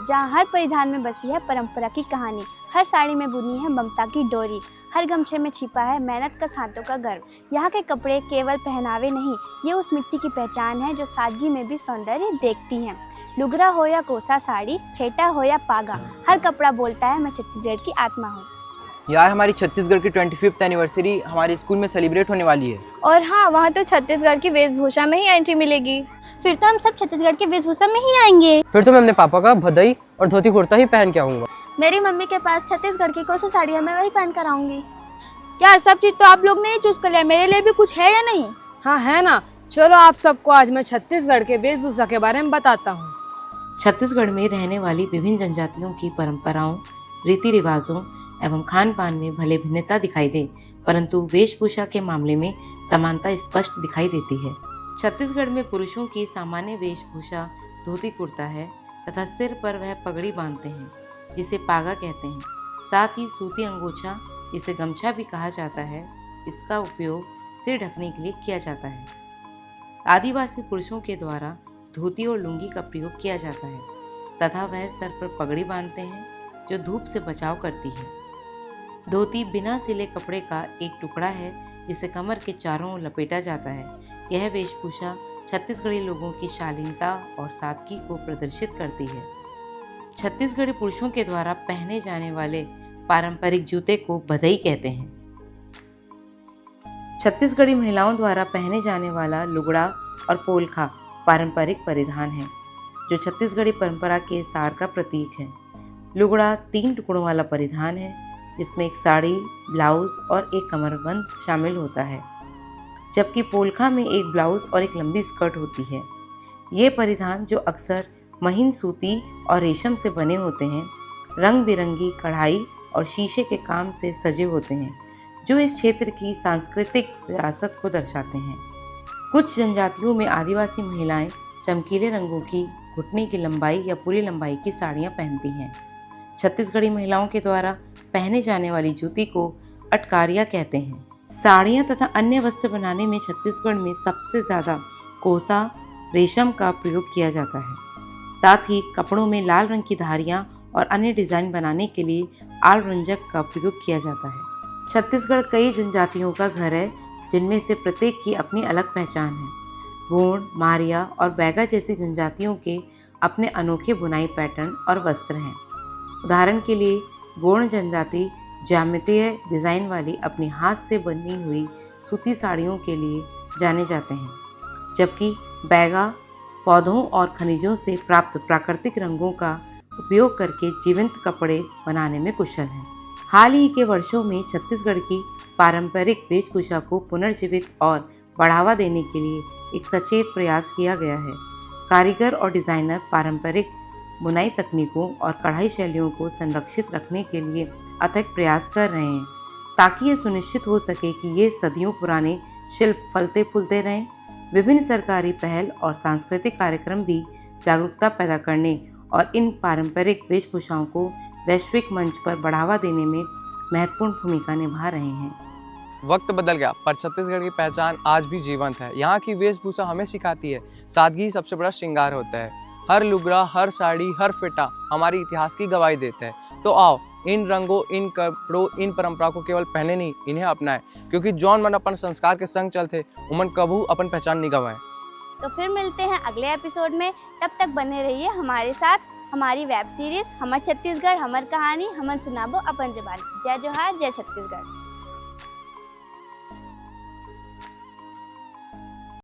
जहाँ हर परिधान में बसी है परंपरा की कहानी। हर साड़ी में बुनी है ममता की डोरी, हर गमछे में छिपा है मेहनत का हाथों का गर्व। यहाँ के कपड़े केवल पहनावे नहीं, ये उस मिट्टी की पहचान है जो सादगी में भी सौंदर्य देखती है। लुगरा हो या कोसा साड़ी, फेटा हो या पागा, हर कपड़ा बोलता है मैं छत्तीसगढ़ की आत्मा हूँ। यार हमारी छत्तीसगढ़ की 25वीं एनिवर्सरी हमारे स्कूल में सेलिब्रेट होने वाली है। और हाँ, वहाँ तो छत्तीसगढ़ की वेशभूषा में ही एंट्री मिलेगी। फिर तो हम सब छत्तीसगढ़ की वेशभूषा में ही आएंगे। फिर तो मैं अपने पापा का भदई और धोती कुर्ता ही पहन के आऊँगा। मेरी मम्मी के पास छत्तीसगढ़ की कोई सी साड़ी है, मैं वही पहन कर आऊंगी। यार सब चीज तो आप लोग ने ही चूज कर लिया, मेरे लिए भी कुछ है या नहीं? हाँ है ना, चलो आप सबको आज मैं छत्तीसगढ़ के वेशभूषा के बारे में बताता हूँ। छत्तीसगढ़ में रहने वाली विभिन्न जनजातियों की परंपराओं, रीति रिवाजों एवं खान पान में भले भिन्नता दिखाई दे, परंतु वेशभूषा के मामले में समानता स्पष्ट दिखाई देती है। छत्तीसगढ़ में पुरुषों की सामान्य वेशभूषा धोती कुर्ता है तथा सिर पर वह पगड़ी बांधते हैं जिसे पागा कहते हैं। साथ ही सूती अंगोछा जिसे गमछा भी कहा जाता है, इसका उपयोग सिर ढकने के लिए किया जाता है। आदिवासी पुरुषों के द्वारा धोती और लुंगी का प्रयोग किया जाता है तथा वह सर पर पगड़ी बांधते हैं जो धूप से बचाव करती है। धोती बिना सिले कपड़े का एक टुकड़ा है जिसे कमर के चारों ओर लपेटा जाता है। यह वेशभूषा छत्तीसगढ़ी लोगों की शालीनता और सादगी को प्रदर्शित करती है। छत्तीसगढ़ी पुरुषों के द्वारा पहने जाने वाले पारंपरिक जूते को भदई कहते हैं। छत्तीसगढ़ी महिलाओं द्वारा पहने जाने वाला लुगड़ा और पोलखा पारंपरिक परिधान है जो छत्तीसगढ़ी परंपरा के सार का प्रतीक है। लुगड़ा 3 टुकड़ों वाला परिधान है जिसमें एक साड़ी, ब्लाउज और एक कमरबंद शामिल होता है, जबकि पोलखा में एक ब्लाउज और एक लंबी स्कर्ट होती है। ये परिधान जो अक्सर महीन सूती और रेशम से बने होते हैं, रंग बिरंगी कढ़ाई और शीशे के काम से सजे होते हैं जो इस क्षेत्र की सांस्कृतिक विरासत को दर्शाते हैं। कुछ जनजातियों में आदिवासी महिलाएं चमकीले रंगों की घुटने की लंबाई या पूरी लंबाई की साड़ियाँ पहनती हैं। छत्तीसगढ़ी महिलाओं के द्वारा पहने जाने वाली जूती को अटकारियाँ कहते हैं। साड़ियाँ तथा अन्य वस्त्र बनाने में छत्तीसगढ़ में सबसे ज़्यादा कोसा रेशम का प्रयोग किया जाता है। साथ ही कपड़ों में लाल रंग की धारियाँ और अन्य डिज़ाइन बनाने के लिए आल रंजक का प्रयोग किया जाता है। छत्तीसगढ़ कई जनजातियों का घर है जिनमें से प्रत्येक की अपनी अलग पहचान है। गोंड, मारिया और बैगा जैसी जनजातियों के अपने अनोखे बुनाई पैटर्न और वस्त्र हैं। उदाहरण के लिए गोंड जनजाति ज्यामितीय डिज़ाइन वाली अपनी हाथ से बनी हुई सूती साड़ियों के लिए जाने जाते हैं, जबकि बैगा पौधों और खनिजों से प्राप्त प्राकृतिक रंगों का उपयोग करके जीवंत कपड़े बनाने में कुशल हैं। हाल ही के वर्षों में छत्तीसगढ़ की पारंपरिक वेशभूषा को पुनर्जीवित और बढ़ावा देने के लिए एक सचेत प्रयास किया गया है। कारीगर और डिज़ाइनर पारंपरिक बुनाई तकनीकों और कढ़ाई शैलियों को संरक्षित रखने के लिए अथक प्रयास कर रहे हैं ताकि ये सुनिश्चित हो सके कि ये सदियों पुराने शिल्प फलते फूलते रहें। विभिन्न सरकारी पहल और सांस्कृतिक कार्यक्रम भी जागरूकता पैदा करने और इन पारंपरिक वेशभूषाओं को वैश्विक मंच पर बढ़ावा देने में महत्वपूर्ण भूमिका निभा रहे हैं। वक्त बदल गया पर छत्तीसगढ़ की पहचान आज भी जीवंत है। यहाँ की वेशभूषा हमें सिखाती है सादगी सबसे बड़ा श्रृंगार होता है। हर लुगड़ा, हर साड़ी, हर फेटा हमारे इतिहास की गवाही देता है। तो आओ इन रंगों, इन कपड़ों, इन परंपरा को केवल पहने नहीं, इन्हें अपनाएं, क्योंकि जौन मन अपन संस्कार के संग चलते उमन कभू अपन पहचान नहीं गवाएं। तो फिर मिलते हैं अगले एपिसोड में, तब तक बने रहिए हमारे साथ। हमारी वेब सीरीज हमर छत्तीसगढ़ हमर कहानी हमन सुनाबो अपन जबान। जय जोहार, जय छत्तीसगढ़।